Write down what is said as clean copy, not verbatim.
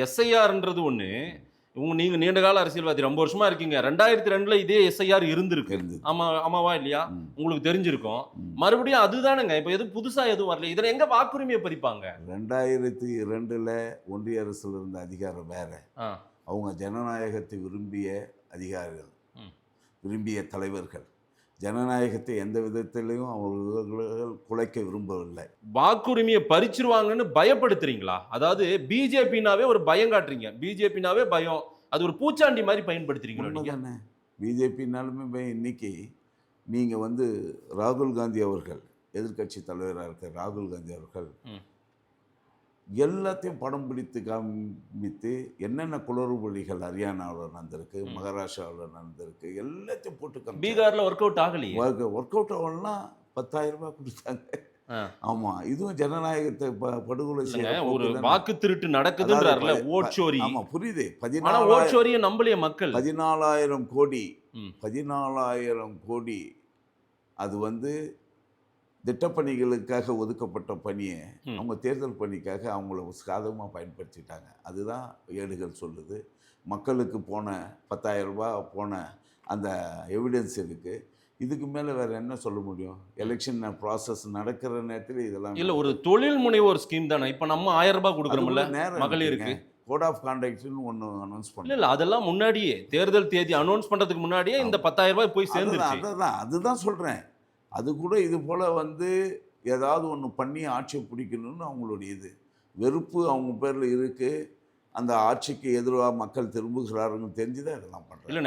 எஸ்ஐஆர்ன்றது ஒண்ணு. நீங்க நீண்ட கால அரசியல்வாதி, ரொம்ப வருஷமா இருக்கீங்க. 2002ல இதே எஸ்ஐஆர் இருந்திருக்கு. இருந்தது. ஆமாவா இல்லையா? ம். உங்களுக்கு தெரிஞ்சிருக்கும். ம். மறுபடியும் அதுதானங்க. இப்ப எதுவும் புதுசா எதுவும் வரல. இதுல எங்க வாக்குரிமைய பறிப்பாங்க? 2002ல ஒன்றிய அரசுல இருந்த அதிகாரம் வேற. ஆ. அவங்க ஜனநாயகத்தை விரும்பிய அதிகாரிகள், ம். விரும்பிய தலைவர்கள். ஜனநாயகத்தை எந்த விதத்திலையும் அவர்கள் குலைக்க விரும்பவில்லை. வாக்குரிமைய பறிச்சுருவாங்கன்னு பயப்படுத்துறீங்களா? அதாவது பிஜேபினாவே ஒரு பயம் காட்டுறீங்க. பிஜேபினாவே பயம். அது ஒரு பூச்சாண்டி மாரி பயன்படுத்துறீங்களோ நீங்க? உண்மைதானே? பிஜேபினாலுமே இன்னைக்கு நீங்க ராகுல் காந்தி அவர்கள், எதிர்க்கட்சி தலைவராக இருக்க ராகுல் காந்தி அவர்கள் ம். எல்லாத்தையும் படம் பிடித்து காமித்து என்னென்ன குளறுபடிகள் ஹரியானாவில் நடந்திருக்கு, மகாராஷ்டிராவில் நடந்திருக்கு, எல்லாத்தையும் போட்டு காமிச்சாரு. பீகார்ல ஒர்க் அவுட் ஆகலையே. ஒர்க் அவுட் ஆகலாம். 10,000 ரூபாய் கொடுத்தாங்க. ஆ. ஆமா, இதுவும் ஜனநாயகத்தை படுகொலை இல்லங்க, செய்ய ஒரு போக்குதானே. வாக்கு திருட்டு நடக்குதுன்றார்ல, ஓட் சோரி. ஆமா, புரியுது. ஆனா ஓட் சோரிய நம்பலையே மக்கள். 14,000 கோடி, ம். 14,000 கோடி அது திட்டப்பணிகளுக்காக ஒதுக்கப்பட்ட பணியை ம். அவங்க தேர்தல் பணிக்காக அவங்கள சாதகமாக பயன்படுத்திட்டாங்க. அதுதான் ஏடுகள் சொல்லுது. மக்களுக்கு போன 10,000 ரூபாய் போன அந்த எவிடன்ஸ் இருக்கு. இதுக்கு மேலே வேற என்ன சொல்ல முடியும்? எலெக்ஷன் ப்ராசஸ் நடக்கிற நேரத்தில் இதெல்லாம் இல்ல, ஒரு தொழில் முனைவோர் ஸ்கீம் தானே. இப்ப நம்ம 1000 ரூபாய் கொடுக்குறோம்ல நேரம் மகளிருக்கு. கோட் ஆஃப் கான்டக்ட்னு ஒன்று அனௌன்ஸ் இல்ல பண்ணல. இல்ல, அதெல்லாம் முன்னாடியே தேர்தல் தேதி அனௌன்ஸ் பண்றதுக்கு முன்னாடியே இந்த 10,000 ரூபாய் போய் சேர்ந்துருச்சு. அதுதான் சொல்கிறேன். அது கூட இது போல் ஏதாவது ஒன்று பண்ணி ஆட்சியை பிடிக்கணும்னு அவங்களுடைய வெறுப்பு அவங்க பேரில் இருக்குது. அந்த ஆட்சிக்கு எதிராக மக்கள் திரும்புகிறாருன்னு தெரிஞ்சுதான் இதெல்லாம் பண்ணுறாங்க. இல்ல